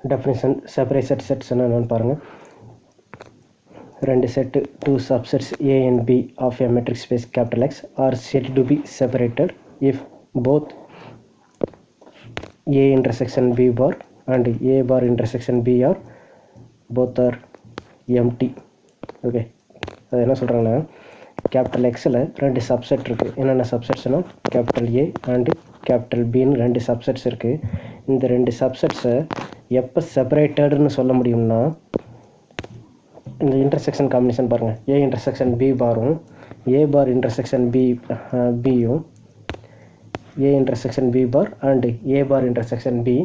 Definition separate sets என்னென்னு பாருங்கள். ரெண்டு set 2 subsets A and B of a metric space capital X are said to be separated if both A intersection B bar and A bar intersection B are both are empty. Okay, அது என்ன சொல்கிறாங்கன்னா, capital எக்ஸில் ரெண்டு subset இருக்குது. என்னென்ன சப்செட்ஸ்னால் capital A and capital பின்னு ரெண்டு subsets இருக்குது. இந்த ரெண்டு சப்செட்ஸை எப்போ செப்பரேட்டடுன்னு சொல்ல முடியும்னா, இந்த இன்டர்செக்ஷன் காம்பினேஷன் பாருங்கள். ஏ இன்டர்செக்ஷன் பி பாரும் ஏ பார் இன்டர்செக்ஷன் பியும் A intersection B bar and A bar intersection B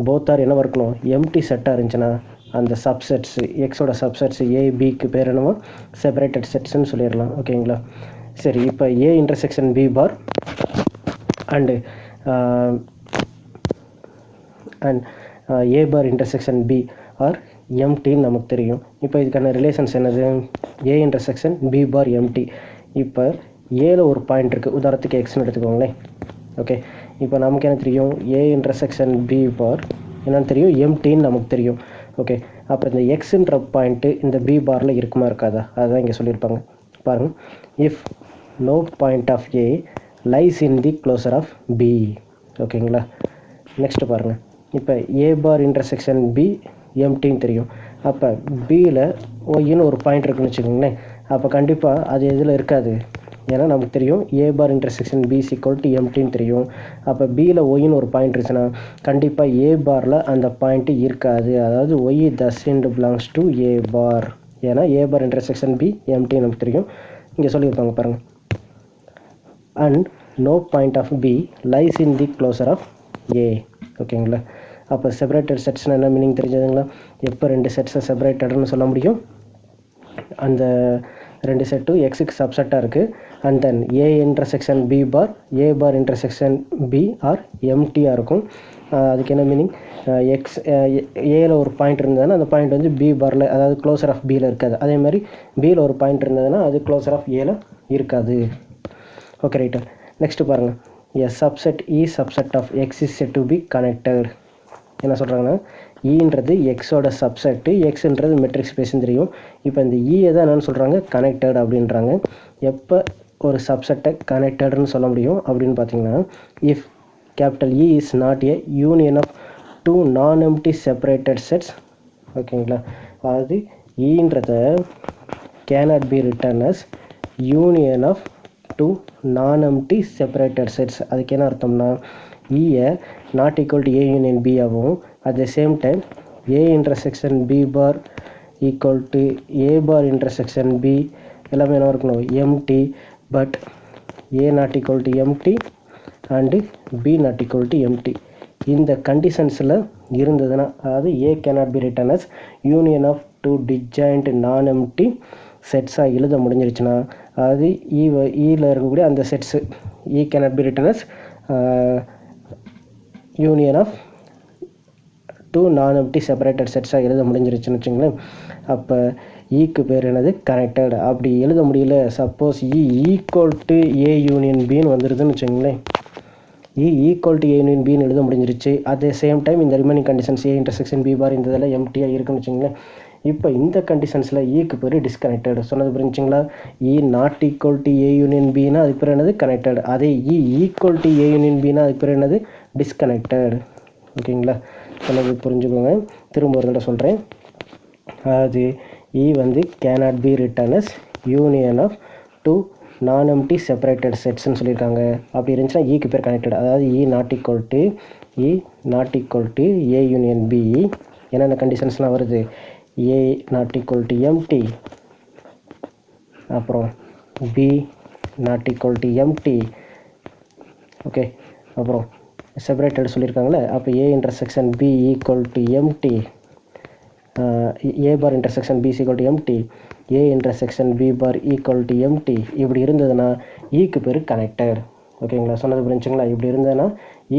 both are என்ன இருக்கணும், எம்டி செட்டாக இருந்துச்சுன்னா அந்த சப்செட்ஸ் எக்ஸோட சப்செட்ஸ் ஏ பிக்கு பேர் என்னவோ செப்பரேட்டட் செட்ஸ்ன்னு சொல்லிடலாம். ஓகேங்களா? சரி, இப்போ A intersection B bar and A bar intersection B are எம்டின்னு நமக்கு தெரியும். இப்போ இதுக்கான ரிலேஷன்ஸ் என்னது, A intersection B bar empty. இப்போ ஏல ஒரு பாயிண்ட் இருக்குது, உதாரணத்துக்கு எக்ஸ்னு எடுத்துக்கோங்களேன். ஓகே, இப்போ நமக்கு என்ன தெரியும், ஏ இன்டர்செக்ஷன் பி பார் என்னென்னு தெரியும், எம்டின்னு நமக்கு தெரியும். ஓகே, அப்போ இந்த எக்ஸுன்ற பாயிண்ட்டு இந்த பி பாரில் இருக்குமா இருக்காதா, அதுதான் இங்கே சொல்லியிருப்பாங்க. பாருங்கள், if no point of A lies in the closure of B. ஓகேங்களா? நெக்ஸ்ட்டு பாருங்கள், இப்போ ஏ பார் இன்டர்செக்ஷன் பி எம்டின்னு தெரியும். அப்போ பியில் ஒய்ன்னு ஒரு பாயிண்ட் இருக்குன்னு வச்சுக்கோங்களேன். அப்போ கண்டிப்பாக அது எதில் இருக்காது, ஏன்னா நமக்கு தெரியும் A bar intersection B equal to எம்டின்னு தெரியும். அப்போ பியில் ஒய்ன்னு ஒரு பாயிண்ட் இருந்துச்சுன்னா கண்டிப்பாக ஏ பாரில் அந்த பாயிண்ட்டு இருக்காது. அதாவது Y thus into belongs to A bar, ஏன்னா ஏ பார் இன்டர்செக்ஷன் பி எம்டின்னு நமக்கு தெரியும். இங்கே சொல்லியிருப்பாங்க பாருங்கள், and no point of B lies in the closure of A. ஓகேங்களா? அப்போ செப்பரேட்டட் செட்ஸ்னால் என்ன மீனிங் தெரிஞ்சதுங்களா? எப்போ ரெண்டு செட்ஸை செப்பரேட்டட்னு சொல்ல முடியும், அந்த ரெண்டு செட்டும் எக்ஸுக்கு சப்செட்டாக இருக்குது. And then A intersection B bar A bar intersection B are எம்டியாக இருக்கும். அதுக்கு என்ன மீனிங், எக்ஸ் ஏல ஒரு பாயிண்ட் இருந்ததுன்னா அந்த பாயிண்ட் வந்து பி பாரில், அதாவது க்ளோசர் ஆஃப் பியில் இருக்காது. அதே மாதிரி பியில் ஒரு பாயிண்ட் இருந்ததுன்னா அது க்ளோசர் ஆஃப் ஏல இருக்காது. Okay, right. நெக்ஸ்ட்டு பாருங்கள், A subset E subset of X is said to be connected. என்ன சொல்கிறாங்கன்னா, ஈன்றது எக்ஸோட சப்செட்டு, எக்ஸுன்றது மெட்ரிக் ஸ்பேஸ்ன்னு தெரியும். இப்போ இந்த ஈயை தான் என்னென்னு சொல்கிறாங்க, கனெக்டட் அப்படின்றாங்க. எப்போ ஒரு சப்செட்டை கனெக்டட்னு சொல்ல முடியும் அப்படின்னு பார்த்தீங்கன்னா, if capital E is not a union of two non empty separated sets. ஓகேங்களா? அதாவது ஈன்றத cannot be written as union of two non empty separated sets. அதுக்கு என்ன அர்த்தம்னா, ஈயை not equal to A union B ஆகும். At the same time A intersection B bar equal to A bar intersection B எல்லாமே என்ன இருக்கணும், empty. But A not equal to empty and B not equal to empty. இந்த கண்டிஷன்ஸில் இருந்ததுன்னா, அதாவது A cannot be written as union of two disjoint non empty செட்ஸாக எழுத முடிஞ்சிருச்சுன்னா, அதாவது ஈயில் இருக்கக்கூடிய அந்த sets E cannot be written as union of two non empty separated செட்ஸாக எழுத முடிஞ்சிருச்சுன்னு வச்சுங்களேன். அப்போ ஈக்கு பேர் என்னது, கனெக்டட். அப்படி எழுத முடியல, suppose E equal to A union பின்னு வந்துடுதுன்னு வச்சுங்களேன். E equal to A union பின்னு எழுத முடிஞ்சிருச்சு. அட் த சேம் டைம் இந்த remaining conditions A intersection B bar இந்த இதெல்லாம் எம்டியாக இருக்குன்னு வச்சுங்களேன். இப்போ இந்த கண்டிஷன்ஸில் ஈக்கு பேர் டிஸ்கனெக்டட் சொன்னது புரிஞ்சுங்களா? E not equal to A union பின்னா அதுக்கு பேர் என்னது, கனெக்டட். அதே E equal to A union பின்னா அதுக்கு பேர் என்னது, டிஸ்கனெக்டட். ஓகேங்களா? சொன்னது புரிஞ்சுக்கோங்க. திரும்ப ஒரு தடவை சொல்கிறேன். அதாவது இ வந்து cannot be written as union of two non empty separated செட்ஸ்ன்னு சொல்லியிருக்காங்க. அப்படி இருந்துச்சுன்னா ஈக்கு பேர் கனெக்டட். அதாவது E not equal to A union B. என்னென்ன கண்டிஷன்ஸ்லாம் வருது, A not equal to empty, அப்புறம் B not equal to empty. Okay, அப்புறம் செப்பரேட்டட் சொல்லியிருக்காங்களே. அப்போ A intersection B equal to empty, A bar intersection B equal to empty, A intersection B bar equal to empty. இப்படி இருந்ததுன்னா ஈக்கு பேர் connected. ஓகேங்களா? சொன்னது புரிஞ்சுங்களா? இப்படி இருந்ததுன்னா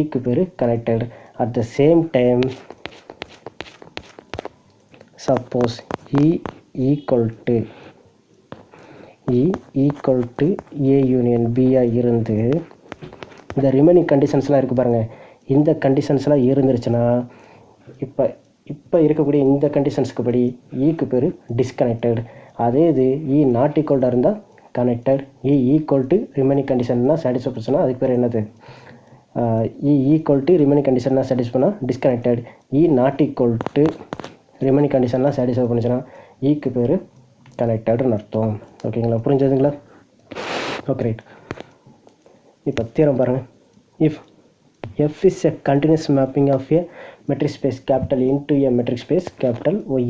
ஈக்கு பேர் connected. At the same time suppose E equal to A union பியாக இருந்து இந்த ரிமைனிங் கண்டிஷன்ஸ்லாம் இருக்குது பாருங்கள். இந்த கண்டிஷன்ஸ்லாம் இருந்துருச்சுன்னா இப்போ இப்போ இருக்கக்கூடிய இந்த கண்டிஷன்ஸ்க்கு படி ஈக்கு பேர் டிஸ்கனெக்டட். அதே இது இ நாட் ஈக்குவல்டாக இருந்தால் connected, E equal to remaining கண்டிஷன்னா சாட்டிஸ்ஃபை பண்ணுச்சுன்னா அதுக்கு பேர் என்னது? இ ஈக்குவல் டு ரிமைனிங் கண்டிஷன்னா சாட்டிஸ்ஃபை பண்ணால் disconnected, E not equal to remaining கண்டிஷன்லாம் சாட்டிஸ்ஃபை பண்ணுச்சுன்னா ஈக்கு பேர் கனெக்டட்னு அர்த்தம். ஓகேங்களா, புரிஞ்சதுங்களா? Okay, right. இப்போ தீரம் பாருங்கள். If F is a continuous mapping of a metric space capital into a metric space capital Y.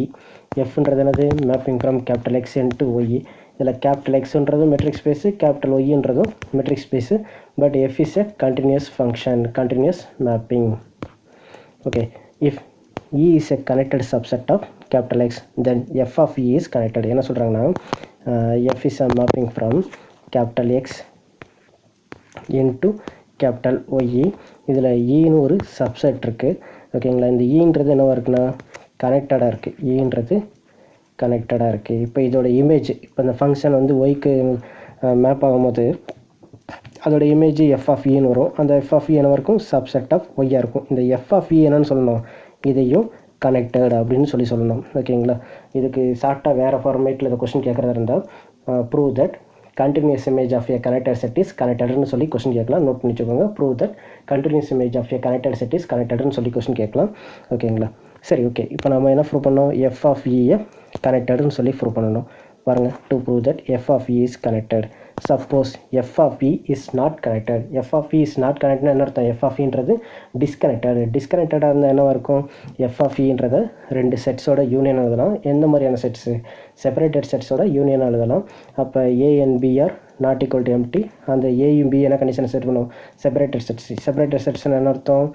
Fன்றது என்னது? Mapping from capital X into Y. இதில் கேபிட்டல் எக்ஸ்ன்றது மெட்ரிக் ஸ்பேஸு, கேபிட்டல் ஒய்ன்றதும் metric space. But F is a continuous function, continuous mapping. Okay, if E is a connected subset of capital X then F of E is connected. என்ன சொல்கிறாங்கன்னா F is a mapping from capital X into capital Y. இதில் ஈன்னு ஒரு subset இருக்குது. ஓகேங்களா, இந்த ஈன்றது என்னவாக இருக்குன்னா கனெக்டடாக இருக்குது. ஈன்றது கனெக்டடாக இருக்குது. இப்போ இதோட இமேஜ், இப்போ இந்த ஃபங்க்ஷன் வந்து ஒய்க்கு மேப் ஆகும்போது அதோட இமேஜ் எஃப் ஆஃப் ஈன்னு வரும். அந்த எஃப் ஆஃப் இ என்னவாக இருக்கும்? சப்செட் ஆஃப் ஒய்யாக இருக்கும். இந்த எஃப் ஆஃப் இ என்னன்னு சொல்லணும்? இதையும் கனெக்டட் அப்படின்னு சொல்லணும். ஓகேங்களா, இதுக்கு ஷார்ட்டாக வேறு ஃபார்மேட்டில் இந்த கொஸ்டின் கேட்குறதா இருந்தால் prove that continuous image of a connected set is connected னு சொல்லி கொஸ்டின் கேட்கலாம். நோட் பண்ணி வச்சுக்கோங்க. Prove that continuous image of a connected set is connected னு சொல்லி கொஸ்டின் கேட்கலாம். ஓகேங்களா, சரி. ஓகே, இப்போ நம்ம என்ன ப்ரூவ் பண்ணோம்? எஃப் ஆஃப் இயை கனெக்டட்னு சொல்லி ப்ரூவ் பண்ணணும். பாருங்கள், to prove that F of E is connected. Suppose F of E is not connected. F of E is not கனெக்ட்னா என்ன அர்த்தம்? எஃப் ஆஃப் இன்றது டிஸ்கனெக்டட். டிஸ்கனெக்டடாக இருந்தால் என்னவாக இருக்கும்? எஃப் ஆஃப் இன்றதை ரெண்டு செட்ஸோட யூனியன் எழுதலாம். எந்த மாதிரியான செட்ஸு? செப்பரேட்டட் செட்ஸோட யூனியன் எழுதலாம். அப்போ A and B are not equal to empty. அந்த ஏயும் பி என்ன கண்டிஷன் செட் பண்ணுவோம்? Separated sets. செப்பரேட்டட் செட்ஸ்னு என்ன அர்த்தம்?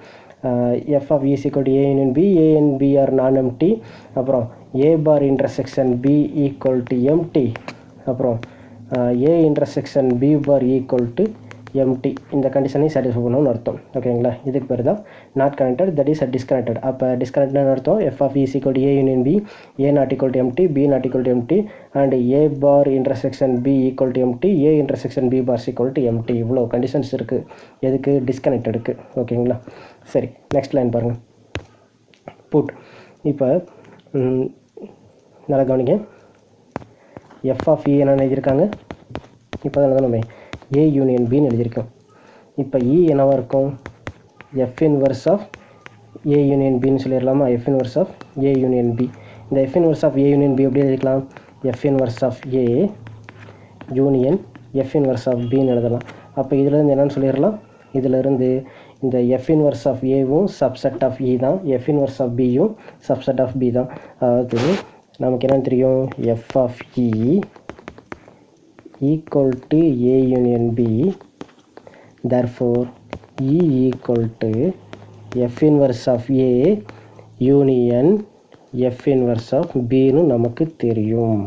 F of E is equal to A union B, A and B are non empty. அப்புறம் A bar intersection B equal to empty. அப்புறம் A intersection B bar equal to empty. இந்த கண்டிஷனையும் satisfy பண்ணணும்னு அர்த்தம். ஓகேங்களா, இதுக்கு பேர் தான் not connected, that is disconnected. அப்போ டிஸ்கனெக்டட்னு அர்த்தம் F of E is equal to A union B, A not equal to empty, B not equal to empty, and A bar intersection B equal to empty, A intersection B bar equal to empty. இவ்வளோ conditions இருக்குது எதுக்கு? டிஸ்கனெக்டடுக்கு. ஓகேங்களா, சரி. Next line பாருங்கள். புட். இப்போ நல்லா கவனிங்க. எஃப் ஆஃப் இ என்னென்னு எழுதியிருக்காங்க? இப்போ தான் நம்ம ஏ யூனியன் பின்னு எழுதியிருக்கோம். இப்போ இ என்னவாக இருக்கும்? F inverse of A union பின்னு சொல்லிடலாமா? F inverse of A union B. இந்த F inverse of A union B எப்படி எழுதிக்கலாம்? F inverse of A union F inverse of பின்னு எழுதலாம். அப்போ இதிலேருந்து என்னென்னு சொல்லிடலாம்? இதிலேருந்து இந்த எஃப் இன்வர்ஸ் ஆஃப் ஏவும் சப்செட் ஆஃப் இ தான், எஃப் இன்வர்ஸ் ஆஃப் பியும் சப்செட் ஆஃப் பி தான். அதாவது நமக்கு என்னென்னு தெரியும்? F of E equal to A union B, therefore E equal to F inverse of A union F inverse of B னு நமக்கு தெரியும்.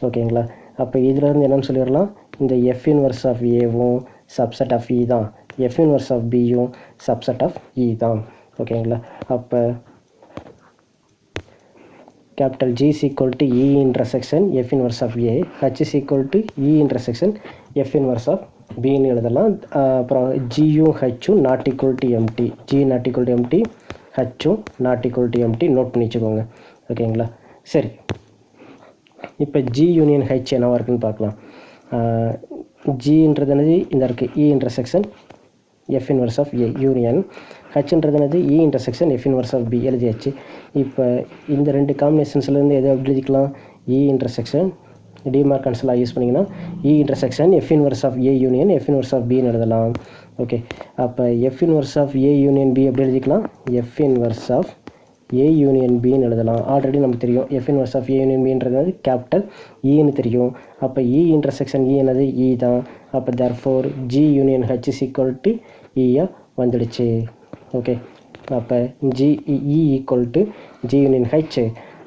ஓகேங்களா, அப்போ இதிலேருந்து என்னன்னு சொல்லிடலாம்? இந்த F inverse of Aவும் subset of E தான், F inverse of Bயும் subset of E தான். ஓகேங்களா, அப்போ capital G is equal to E intersection F inverse of A, H is equal to E intersection F inverse of B ன்னு எழுதலாம். அப்புறம் Gயும் Hயும் not equal to empty, G not equal to empty, Hயும் not equal to empty. Note பண்ணி வச்சுக்கோங்க. ஓகேங்களா, சரி. இப்போ G யூனியன் H என்னவாக இருக்குன்னு பார்க்கலாம். Gன்றது என்னது? இந்த இருக்குது E intersection F inverse of A union. ஹச்ன்றது என்னது? E intersection F inverse of B எழுதியாச்சு. இப்போ இந்த ரெண்டு காம்பினேஷன்ஸ்லேருந்து எதை எழுதிக்கலாம்? இ இன்டர்செக்ஷன் டிமார்கன்ஸ்லாம் யூஸ் பண்ணிங்கன்னா E intersection F inverse of A union F inverse of பின்னு எழுதலாம். ஓகே, அப்போ F inverse of A union B எப்படி எழுதிக்கலாம்? F inverse of A union பின்னு எழுதலாம். ஆல்ரெடி நமக்கு தெரியும் F inverse of A union பின்றது கேபிட்டல் ஈன்னு தெரியும். அப்போ இ இன்டர்செக்ஷன் இ என்னது? இ தான். அப்போ therefore G union H is equal to இயாக வந்துடுச்சு. ஓகே, அப்போ G E equal to G union H,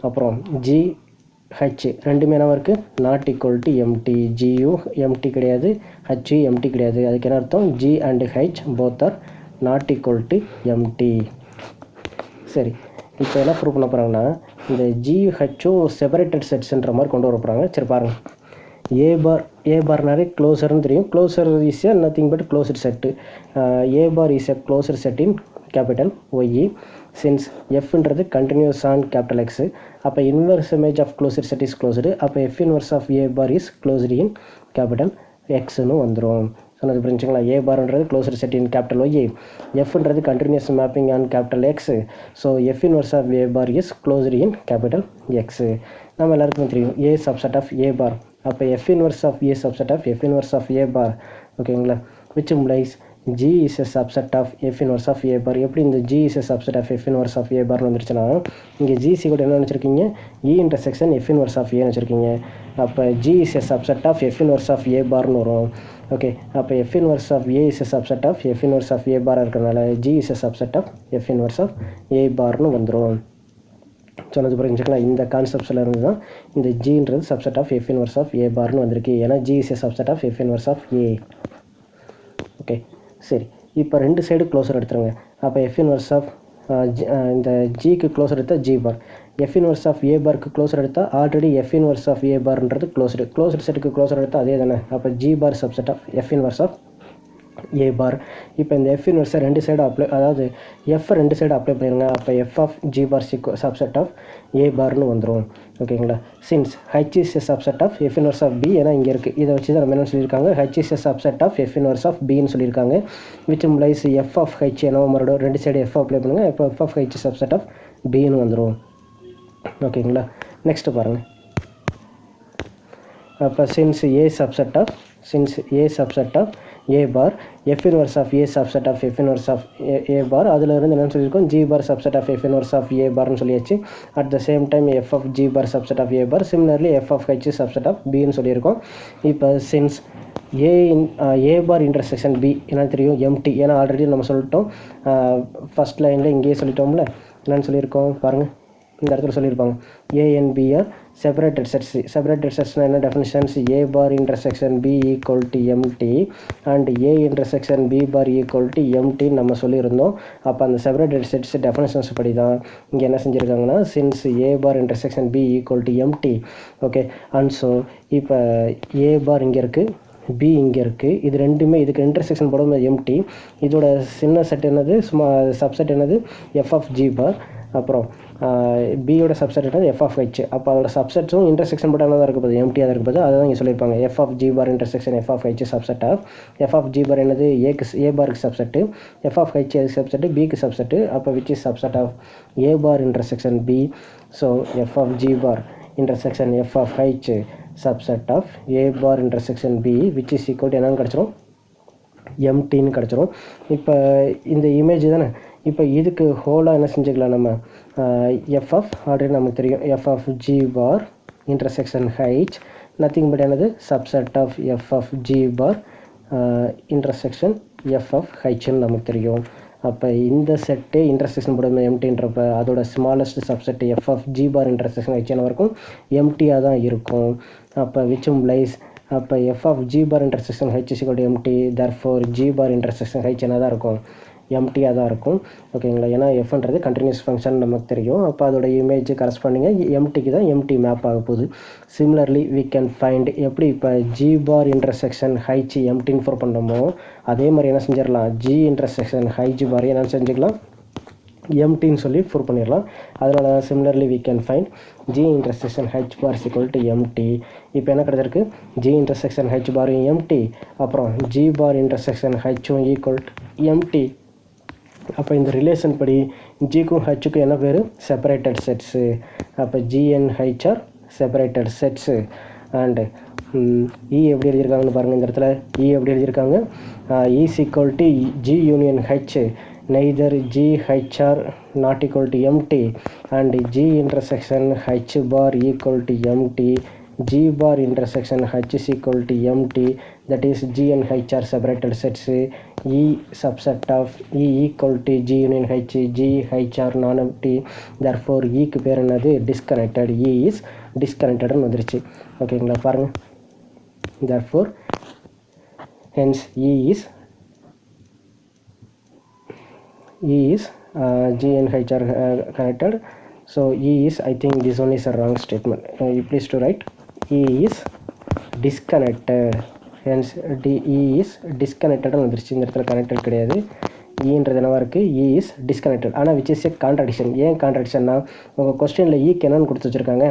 அப்புறம் ஜி ஹெச் ரெண்டுமே என்னவா இருக்குது? Not equal to empty. ஜியும் எம்டி கிடையாது, ஹச்சும் எம்டி கிடையாது. அதுக்கு என்ன அர்த்தம்? G and H both are not equal to empty. சரி, இப்போ என்ன ப்ரூவ் பண்ண போகிறாங்கன்னா இந்த ஜி ஹெச்சும் செப்பரேட்டட் செட்ஸ்ன்ற மாதிரி கொண்டு வர போகிறாங்க. சரி பாருங்கள். ஏ பார்னாலே க்ளோசர்னு தெரியும். Closure is a nothing but closed set. A bar is a closure set in capital YE. Since Fன்றது continuous on capital X, அப்போ inverse image of closed set is closed, அப்போ F inverse of A bar is closed in capital Xன்னு வந்துடும். சொன்னது புரிஞ்சுங்களா? A barன்றது closed set in capital Y, Fன்றது continuous mapping on capital X, so F inverse of A bar is closed in capital X. நம்ம எல்லாருக்கும் தெரியும் A subset of A bar, அப்போ F inverse of A subset of F inverse of A bar, ஓகேங்களா? which implies G is a subset of F inverse of A bar. எப்படி இந்த G is a subset of F inverse of A bar வந்துருச்சுன்னா, இங்கே GC கூட என்ன நினச்சிருக்கீங்க? E intersection F inverse of A நினச்சிருக்கீங்க. அப்போ G is a subset of F inverse of A barன்னு வரும். Okay, அப்போ F inverse of A is a subset of F inverse of A bar இருக்கிறதுனால G is a subset of F inverse of A barன்னு வந்துடும். சொன்னது புரிஞ்சுக்கலாம்? இந்த கான்செப்ட்ஸில் இருந்து தான் இந்த ஜின்றது subset of F inverse of A பார்னு வந்திருக்கு. ஏன்னா G is a subset of F inverse of A. Okay, சரி. இப்போ ரெண்டு சைடு க்ளோஸர் எடுத்துருங்க. அப்போ எஃப் இன்வர்ஸ் ஆஃப் இந்த ஜிக்கு க்ளோஸர் எடுத்தால் G bar, F inverse of A பாருக்கு க்ளோஸர் எடுத்தால் already F inverse of A பார்ன்றது க்ளோஸ்டு செட்டுக்கு க்ளோஸர் எடுத்தால் அதே தானே. அப்போ G bar subset of F inverse of A bar. இப்போ இந்த எஃப் இன்வர்ஸை ரெண்டு சைடு அப்ளை, அதாவது எஃப் ரெண்டு சைடு அப்ளை பண்ணிடுங்க. அப்போ F of G bar subset of A பார்னு வந்துடும். ஓகேங்களா? Since H is a subset of F inverse of B, ஏன்னா இங்கே இருக்குது. இதை வச்சு தான் நம்ம என்ன சொல்லியிருக்காங்க? H is a subset of F inverse of பின்னு சொல்லியிருக்காங்க. Which implies F of H என்ன மறுபடியும் ரெண்டு சைடு எஃப் அப்ளை பண்ணுங்கள். இப்போ F of H subset of பின்னு வந்துடும். ஓகேங்களா? நெக்ஸ்ட்டு பாருங்கள். அப்போ since A subset of A bar, F inverse of A subset of F inverse of A bar, அதில் இருந்து என்ன சொல்லியிருக்கோம்? G bar subset of F inverse of A barன்னு சொல்லியாச்சு. At the same time F of G bar subset of A bar, similarly F of H subset of Bன்னு சொல்லியிருக்கோம். இப்போ since A bar intersection B என்ன தெரியும்? MT. ஏன்னா already நம்ம சொல்லிட்டோம் first லைனில் இங்கேயே சொல்லிட்டோம்ல. என்னென்னு சொல்லியிருக்கோம் பாருங்கள், இந்த இடத்துல சொல்லியிருப்பாங்க. A and B are separated sets. Separated setsனா என்ன definitions? A bar intersection B equal to MT and A intersection B bar equal to MT நம்ம சொல்லியிருந்தோம். அப்போ அந்த separated sets டெஃபினிஷன்ஸ் படி தான் இங்கே என்ன செஞ்சுருக்காங்கன்னா, since A bar intersection B equal to MT, okay, and so இப்போ A bar இங்கே இருக்குது, பி இங்கே இருக்குது. இது ரெண்டுமே இதுக்கு இன்டர்செக்ஷன் போடும்போது எம்டி. இதோட சின்ன செட் என்னது? சப்செட் என்னது? F of G bar. அப்புறம் பியோட சப்செட் என்னது? F of H. அப்போ அதோட சப்செட்ஸும் இன்டர்செக்ஷன் போட்டால் தான் இருக்க போகுது, எம்டியாக இருக்க போகுது. அதான் இங்கே சொல்லியிருப்பாங்க. F of G bar intersection F of H subset of F of G bar என்னது? ஏ பாருக்கு subset, F of H subset, பிக்கு சப்செட்டு. அப்போ which is subset of A bar intersection B. So F of G bar intersection f of h subset of a bar intersection b which is equal to என்னன்னு கிடச்சிரும்? எம்டின்னு கிடச்சிரும். இப்போ இந்த image தானே. இப்போ இதுக்கு ஹோலாக என்ன செஞ்சுக்கலாம் நம்ம? எஃப் ஆஃப் ஆல்ரெடி நமக்கு தெரியும், F of G bar intersection H nothing but என்னது? Subset of F of G bar intersection F of ஹைச்ன்னு நமக்கு தெரியும். அப்போ இந்த செட்டு இன்டர்செக்ஷன் போடும்போது எம்டின்றப்ப அதோட smallest subset F of G bar intersection H என்ன இருக்கும்? எம்டியாக தான் இருக்கும். அப்போ விச் இம்ப்ளைஸ் அப்போ F of G bar intersection H is equal to empty, therefore G bar intersection H என்ன தான் இருக்கும்? எம்டியாக தான் இருக்கும். ஓகேங்களா? ஏன்னா எஃப்ன்றது கண்டினியூஸ் ஃபங்க்ஷன் நமக்கு தெரியும். அப்போ அதோட இமேஜ் கரஸ்பாண்டிங்க எம்டிக்கு தான் எம்டி மேப் ஆக போகுது. சிமிலர்லி வி கேன் ஃபைண்ட் எப்படி இப்போ G bar intersection H empty infer பண்ணுறோமோ அதே மாதிரி என்ன செஞ்சிடலாம்? ஜி இன்டர்செக்ஷன் ஹைச் பார் என்ன செஞ்சுக்கலாம்? எம்டின்னு சொல்லி ப்ரூவ் பண்ணிடலாம். அதனால தான் similarly we can find G intersection H bar equal to empty. இப்போ என்ன கிடச்சிருக்கு? ஜி இன்டர்செக்ஷன் ஹெச் பாரும் எம்டி, அப்புறம் ஜி பார் இன்டர்செக்ஷன் ஹெச்சும் ஈக்குவல் டு எம்டி. அப்போ இந்த ரிலேஷன் படி ஜிக்கும் ஹெச்சுக்கும் என்ன பேர்? Separated sets. அப்போ G and H are separated sets. And E எப்படி எழுதியிருக்காங்கன்னு பாருங்கள். இந்த இடத்துல இ எப்படி எழுதியிருக்காங்க? Is equal to G union H, neither G H are not equal to empty and G intersection H bar equal to empty. G bar intersection H is equal to empty, that is G and H are separated sets. E subset of E equal to G union H, G H are non-empty, therefore E க்கு பேர் என்னது? disconnected. E is disconnected ன்னு வந்துருச்சு. ஓகேங்களா? பாருங்கள். therefore hence E is G and H are connected. So E is, I think this one is a wrong statement. You please to write E is disconnected. Hence E is disconnected வந்துருச்சு. இந்த இடத்துல connected கிடையாது. ஈன்றது என்னவா இருக்குது, இ is disconnected. ஆனால் which is a contradiction. ஏன் கான்ட்ராடிக்ஷன்னா உங்கள் கொஸ்டினில் ஈக்கு என்னன்னு கொடுத்து வச்சுருக்காங்க,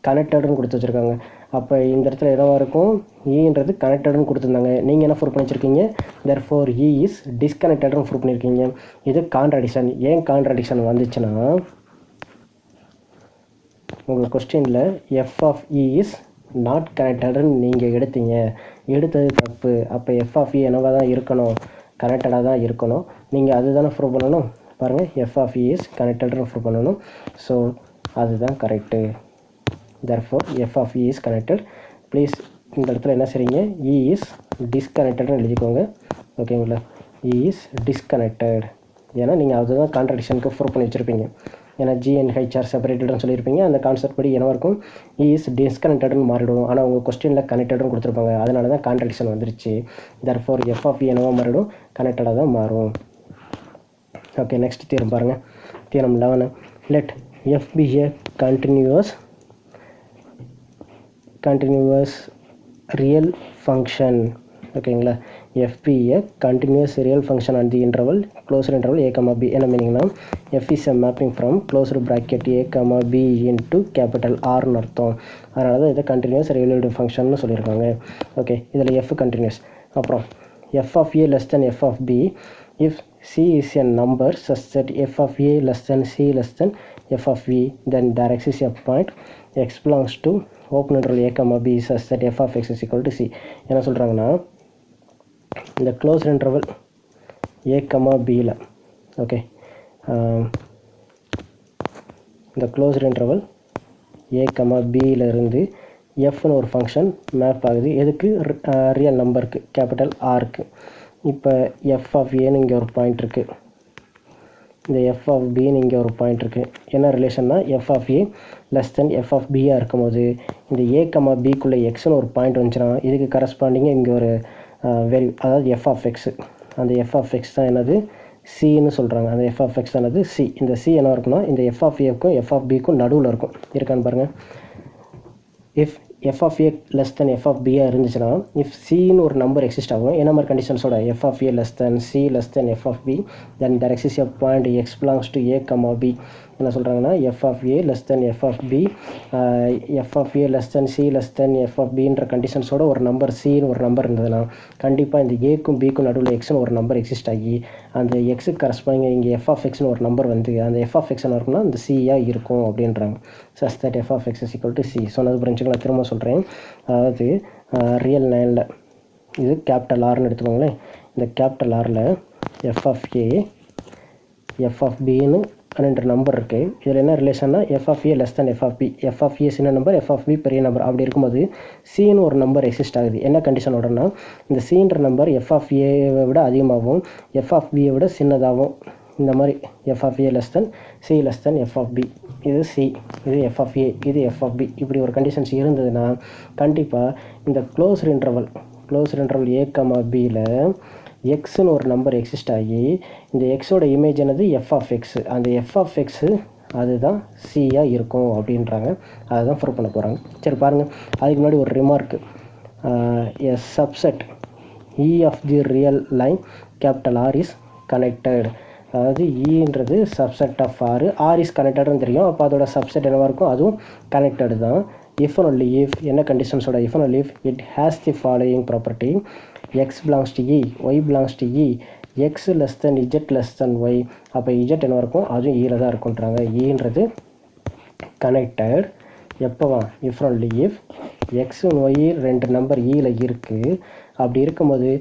கனெக்டடுன்னு கொடுத்து வச்சுருக்காங்க. அப்போ இந்த இடத்துல என்னவாக இருக்கும், ஈன்றது கனெக்டடுன்னு கொடுத்துருந்தாங்க. நீங்கள் என்ன ப்ரூவ் பண்ணி வச்சுருக்கீங்க, தேர்ஃபோர் இ இஸ் டிஸ்கனெக்டட்னு ப்ரூவ் பண்ணியிருக்கீங்க. இது கான்ட்ராடிக்ஷன். ஏன் கான்ட்ராடிக்ஷன் வந்துச்சுன்னா உங்கள் கொஸ்டினில் F of E is not கனெக்டடுன்னு நீங்கள் எடுத்தது தப்பு. அப்போ எஃப் ஆஃப் இ என்னவாக தான் இருக்கணும், கனெக்டடாக தான் இருக்கணும். நீங்கள் அதுதானே ப்ரூவ் பண்ணணும். பாருங்கள், எஃப் ஆஃப் இ இஸ் கனெக்டட்னு ப்ரூவ் பண்ணணும். ஸோ அதுதான் correct. Therefore F of E is connected. Please இந்த இடத்துல என்ன செய்றீங்க, இ இஸ் டிஸ்கனெக்டட்னு எழுதிக்கோங்க. ஓகேங்களா, இ இஸ் டிஸ்கனெக்டட். ஏன்னா நீங்கள் அதுதான் கான்ட்ராடிக்ஷனுக்கு ப்ரூவ் பண்ணி வச்சுருப்பீங்க. ஏன்னா ஜி அண்ட் ஹெச் ஆர் செப்பரேட்டட்னு சொல்லியிருப்பீங்க. அந்த கான்செப்ட் படி என்னவாக இருக்கும், இ இஸ் டிஸ்கனெக்டட்னு மாறிடும். ஆனால் உங்கள் கொஸ்டினில் கனெக்டட்னு கொடுத்துருப்பாங்க. அதனால தான் கான்ட்ராடிக்ஷன் வந்துருச்சு. தேர்ஃபோர் எஃப் ஆஃப் இ என்னவாக மாறிடும், கனெக்டடாக தான் மாறும். ஓகே, நெக்ஸ்ட் தியரம் பாருங்கள். Theorem 11. Let F be a continuous real function. ஓகேங்களா, F be a continuous real function at the interval closed interval A comma B. என்ன மீனிங்னா, F is a mapping from closed bracket A comma B into capital ஆர்னு அர்த்தம். அதனால தான் இதை continuous relative function சொல்லியிருக்காங்க. Okay, இதில் எஃப் கண்டினியூஸ். அப்புறம் F of A less than F of B if C is a number such that F of A less than C less than F of B then there exists a point X belongs to open interval A comma B such that F of X is equal to C. என்ன சொல்கிறாங்கன்னா, இந்த close interval A comma பியில், okay, இந்த closed interval A comma பியிலிருந்து எஃப்னு ஒரு function map ஆகுது. எதுக்கு, ரியல் நம்பருக்கு, கேபிட்டல் ஆருக்கு. இப்போ எஃப் ஆஃப் ஏன்னு இங்கே ஒரு பாயிண்ட் இருக்குது, இந்த எஃப் ஆஃப் பின்னு இங்கே ஒரு பாயிண்ட் இருக்குது. என்ன ரிலேஷன்னா, F of A less than F of பியாக இருக்கும்போது இந்த ஏ கமா பிக்குள்ளே எக்ஸ்னு ஒரு பாயிண்ட் வந்துச்சுன்னா இதுக்கு கரஸ்பாண்டிங்காக இங்கே ஒரு வேல்யூ, அதாவது எஃப் ஆஃப் எக்ஸு. அந்த எஃப் ஆஃப் எக்ஸ் தான் என்னது, சின்னு சொல்கிறாங்க. அந்த எஃப் ஆஃப் எக்ஸ் தானது சி. இந்த சி என்ன இருக்குன்னா, இந்த எஃப் ஆஃப் ஏக்கும் எஃப் ஆஃப் பிக்கும் நடுவில் இருக்கும். இருக்கான்னு பாருங்கள். If F of A less than F of பியாக இருந்துச்சுன்னா, இஃப் சின்னு ஒரு நம்பர் எக்ஸிஸ்ட் ஆகும். என்ன மாதிரி கண்டிஷன்ஸோட, F of A less than C less than F of B then there exists a point X belongs to A comma B. என்ன சொல்கிறாங்கன்னா, F of A less than F of B, F of A less than C less than F of பின்ற கண்டிஷன்ஸோட ஒரு number சின்னு ஒரு number இருந்ததுன்னா கண்டிப்பாக இந்த ஏக்கும் பிக்கும் நடுவில் எக்ஸ்னு ஒரு நம்பர் எக்ஸிஸ்ட் ஆகி அந்த எக்ஸுக்கு கரஸ்பாண்டிங் இங்கே எஃப் ஆஃப் எக்ஸ்னு ஒரு நம்பர் வந்து அந்த எஃப் ஆஃப் எக்ஸ் என்ன இருக்குன்னா இந்த சியாக இருக்கும் அப்படின்றாங்க. Such that F of X is equal to C. சொன்னது புரிஞ்சுங்களா, திரும்ப சொல்கிறேன். அதாவது ரியல் 9ல் இது கேபிட்டல் ஆர்னு எடுத்துக்கோங்களேன். இந்த கேபிட்டல் ஆரில் F of A F of பின்னு 2 நம்பர் இருக்குது. இதில் என்ன ரிலேஷன்னா, F of A less than F of B, F of A சின்ன நம்பர், எஃப் ஆஃப் பி பெரிய நம்பர். அப்படி இருக்கும்போது சின்னு ஒரு நம்பர் எக்ஸிஸ்ட் ஆகுது. என்ன கண்டிஷனோடனா, இந்த சின்ற நம்பர் எஃப் ஆஃப் ஏவை விட அதிகமாகவும் எஃப் ஆஃப் பியை விட சின்னதாகவும், இந்த மாதிரி F of A less than C less than F of B. இது சி, இது எஃப் ஆஃப் ஏ, இது எஃப் ஆஃப் பி. இப்படி ஒரு கண்டிஷன்ஸ் இருந்ததுன்னா கண்டிப்பாக இந்த க்ளோஸ்டு இன்டர்வல் ஏ கமா பியில் எக்ஸ்னு ஒரு நம்பர் எக்ஸிஸ்ட் ஆகி இந்த எக்ஸோட இமேஜ் என்னது, எஃப் ஆஃப் எக்ஸு. அந்த எஃப் ஆஃப் எக்ஸு அதுதான் சியாக இருக்கும் அப்படின்றாங்க. அதை தான் ப்ரூவ் பண்ண போகிறாங்க. சரி பாருங்கள், அதுக்கு முன்னாடி ஒரு remark. A subset E of the real line capital R is connected. அதாவது ஈன்றது subset of R, R is கனெக்டட்னு தெரியும். அப்போ அதோட சப்செட் என்னவாக இருக்கும், அதுவும் கனெக்டடு தான். if and only if என்ன கண்டிஷன்ஸோட, if and only if it has the following property: x belongs to e, y belongs to e, x less than z less than y. அப்போ z என்ன இருக்கும், அதுவும் ஈல தான் இருக்குன்றாங்க. ஈன்றது கனெக்டட் எப்போவா, if and only if x y 2 நம்பர் ஈல இருக்குது. அப்படி இருக்கும்போது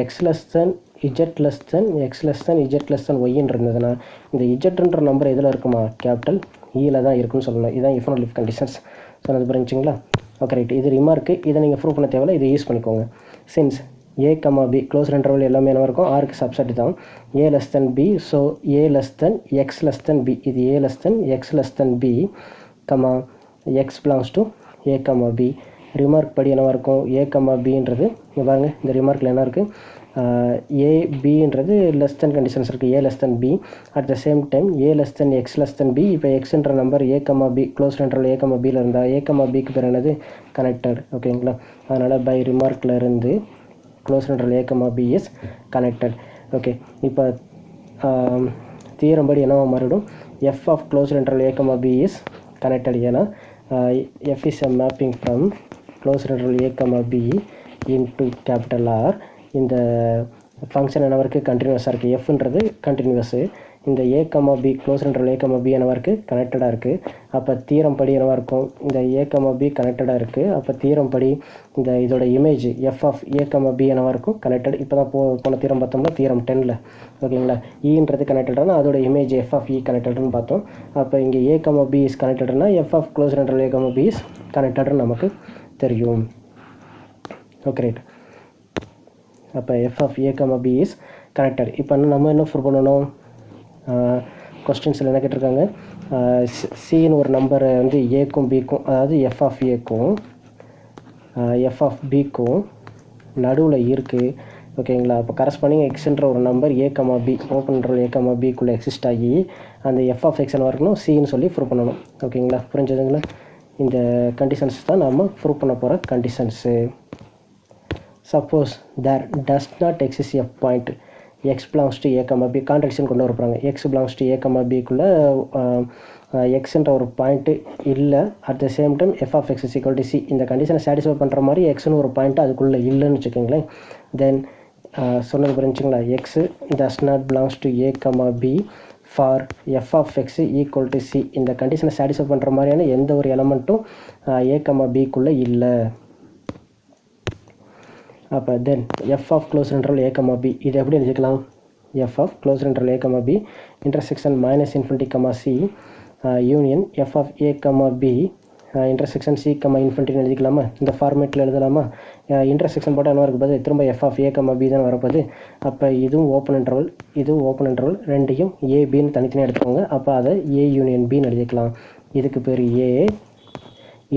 x less than z less than x less than z less than y இருந்ததுன்னா இந்த zன்ற நம்பர் எதில் இருக்குமா, கேபிட்டல் ஈல தான் இருக்குன்னு சொல்லணும். இதுதான் if and only if conditions. சொன்னது புரிஞ்சுங்களா? Okay right. இது ரிமார்க்கு, இதை நீங்கள் ப்ரூவ் பண்ண தேவையில்ல, இதை யூஸ் பண்ணிக்கோங்க. Since A comma B close interval எல்லாமே என்ன இருக்கும், ஆருக்கு சப்செட் தான். A less than B, so A less than X less than B. இது A less than X less than B comma X belongs to A comma B. Remark படி என்னவாக இருக்கும், ஏ comma பின்றது இங்கே பாருங்கள், இந்த ரிமார்க்கில் என்ன இருக்குது, ஏ பின்றது லெஸ் தென் கண்டிஷன்ஸ் இருக்குது. A less than B, at the same time A less than X less than B. இப்போ எக்ஸ்ன்ற number A comma B close interval A comma பியில் இருந்தால் ஏ கமா பிக்கு பேர் என்னது, கனெக்டட். ஓகேங்களா? அதனால் பை ரிமார்க்கில் இருந்து close interval A comma B is connected. Okay, இப்போ தியரம் படி என்னவா மாறிடும், F of closed interval a, b is connected. ஏன்னா F is a mapping from closed interval a, b into capital R. இந்த ஃபங்க்ஷன் என்னவா இருக்குது, கண்டினியூஸாக இருக்குது. எஃப்ன்றது கண்டினியூஸு. இந்த a, b closed interval a, b என்னவா இருக்குது, கனெக்டடாக இருக்குது. அப்போ தீரம் படி என்னவா இருக்கும், இந்த a, b கனெக்டடாக இருக்குது. அப்போ தீரம் படி இந்த இதோட image F of a, b என்னவா இருக்கும், கனெக்டட். இப்போ தான் போன தீரம் பார்த்தோம்னா தீரம் 10ல், ஓகேங்களா. ஈன்றது கனெக்டடானா அதோட இமேஜ் எஃப் ஆஃப் கனெக்டட்னு பார்த்தோம். அப்போ இங்கே a, b இஸ் கனெக்டட்னா F of closed interval a, b is கனெக்டட்னு நமக்கு தெரியும். Okay right. அப்போ F of a, b is connected. இப்போ நம்ம என்ன ப்ரூவ் பண்ணணும், கொஸ்டின்ஸில் என்ன கேட்டிருக்காங்க, சின்னு ஒரு நம்பரை வந்து ஏக்கும் பிக்கும், அதாவது எஃப் ஆஃப் ஏக்கும் எஃப் ஆஃப் பிக்கும் நடுவில் இருக்குது, ஓகேங்களா. அப்போ கரஸ்பாண்டிங் எக்ஸ்ன்ற ஒரு number a, b open interval a, bக்குள்ளே எக்ஸிஸ்ட் ஆகி அந்த எஃப் ஆஃப் எக்ஸ் என்ன இருக்கணும், சின்னு சொல்லி ப்ரூவ் பண்ணணும், ஓகேங்களா. புரிஞ்சதுங்களா. இந்த கண்டிஷன்ஸ் தான் நம்ம ப்ரூவ் பண்ண போகிற conditions. Suppose there does not exist a point x belongs to a, b contraction கொண்டு வரப்போகிறாங்க. x belongs to a, bக்குள்ளே எக்ஸ்ன்ற ஒரு பாயிண்ட்டு இல்லை. At the same time F of X is equal to C. இந்த கண்டிஷனை satisfy பண்ணுற மாதிரி எக்ஸ்னு ஒரு பாயிண்ட்டு அதுக்குள்ளே இல்லைன்னு வச்சுக்கோங்களேன். தென் சொன்னது புரிஞ்சுங்களா, X does not belongs to a, b for F of X equal to C. இந்த கண்டிஷனை சாட்டிஸ்ஃபை பண்ணுற மாதிரியான எந்த ஒரு எலமெண்ட்டும் a, bக்குள்ளே இல்லை. அப்போ then F of closed interval a, b இது எப்படி எழுதிக்கலாம், F of closed interval a, b intersection -∞, c union F of a, b intersection c, இன்ஃபினிட்டின்னு எழுதிக்கலாமா. இந்த ஃபார்மேட்டில் எழுதலாமா. இன்டர்செக்ஷன் போட்டால் என்ன வரப்போது, திரும்ப எஃப் ஆஃப் a, b தான் வரப்போகுது. அப்போ இதுவும் ஓப்பன் இன்டர்வல், இதுவும் ஓப்பன் இன்டர்வல், ரெண்டையும் a, bன்னு தனித்தனியாக எடுத்துக்கோங்க. அப்போ அதை a யூனியன் bன்னு எழுதிக்கலாம். இதுக்கு பேர் a,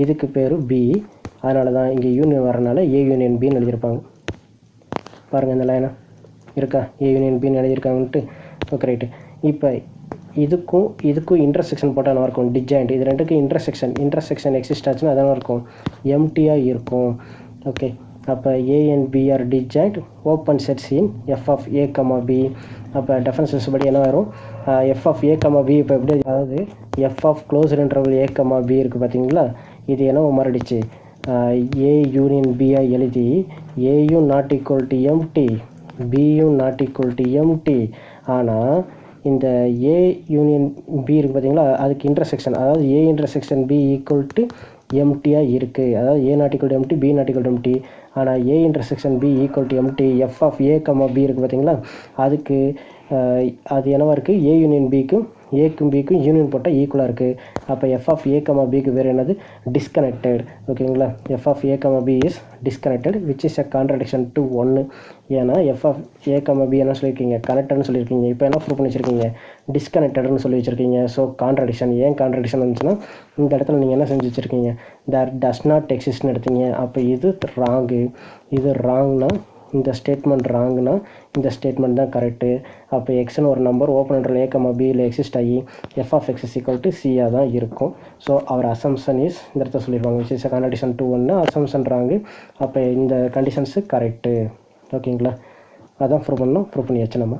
இதுக்கு பேர் b. அதனால தான் இங்கே யூனியன் வரனால a யூனியன் பின்னு எழுதியிருப்பாங்க. பாருங்கள் இந்த லைனை இருக்கா, a யூனியன் பின்னு எழுதியிருக்காங்கன்ட்டு. Okay right. இப்போ இதுக்கும் இன்டர்செக்ஷன் போட்டால் என்ன இருக்கும், டிஜாயிண்ட். இது ரெண்டுக்கும் இன்டர்செக்ஷன் எக்ஸிஸ்ட் ஆச்சுன்னா அதான் இருக்கும், எம்டியாக இருக்கும். ஓகே. அப்போ a and b are disjoint open sets in F of a, b. அப்போ டெஃபரன்சஸ் படி என்ன வரும், எஃப் ஆஃப் a, b இப்போ எப்படி, அதாவது F of closed interval a, b இருக்குது பார்த்தீங்களா. இது என்ன மாறிடுச்சு, a யூனியன் b எழுதி ஏயும் நாட் ஈக்குவல் டு எம்டி, பியும் நாட் ஈக்குவல் டு எம்டி. ஆனால் இந்த a யூனியன் b இருக்குது பார்த்தீங்களா, அதுக்கு இன்டர்செக்ஷன், அதாவது a intersection b equal to எம்டியாக இருக்குது. அதாவது a not equal to empty, b not equal to empty. ஆனால் a intersection b equal to empty, F of a, b இருக்குது பார்த்தீங்களா, அதுக்கு அது என்னவா இருக்குது, a யூனியன் பிக்கும் ஏக்கும் பிக்கும் யூனியன் போட்டால் ஈக்குவலாக இருக்குது. அப்போ எஃப் ஆஃப் a, bக்கு வேறு என்னது, டிஸ்கனெக்டட். ஓகேங்களா. F of a, b is disconnected which is a contradiction to 1. ஏன்னா எஃப் ஆஃப் a, b என்ன சொல்லியிருக்கீங்க, கனெக்டட்னு சொல்லியிருக்கீங்க. இப்போ என்ன ப்ரூவ் பண்ணி வச்சுருக்கீங்க, டிஸ்கனெக்டட்னு சொல்லி வச்சுருக்கீங்க. So contradiction. ஏன் கான்ட்ரடிக்ஷன் இருந்துச்சுன்னா இந்த இடத்துல நீங்கள் என்ன செஞ்சு வச்சுருக்கீங்க, தேர் டஸ் நாட் எக்ஸிஸ்ட்னு எடுத்தீங்க. அப்போ இது ராங்கு. இது ராங்னா இந்த ஸ்டேட்மெண்ட் ராங்குனா இந்த ஸ்டேட்மெண்ட் தான் கரெக்டு. அப்போ எக்ஸ்னு ஒரு நம்பர் ஓப்பன் இன்டர்வல் a, bயில் எக்ஸிஸ்ட் ஆகி F of X is equal to சியாக தான் இருக்கும். ஸோ அவர் அசம்ஷன் இஸ் இந்த இடத்த சொல்லியிருப்பாங்க which is a contradiction to 1, assumption wrong. அப்போ இந்த கண்டிஷன்ஸு கரெக்டு. ஓகேங்களா. அதான் ப்ரூவ் பண்ணியாச்சு நம்ம.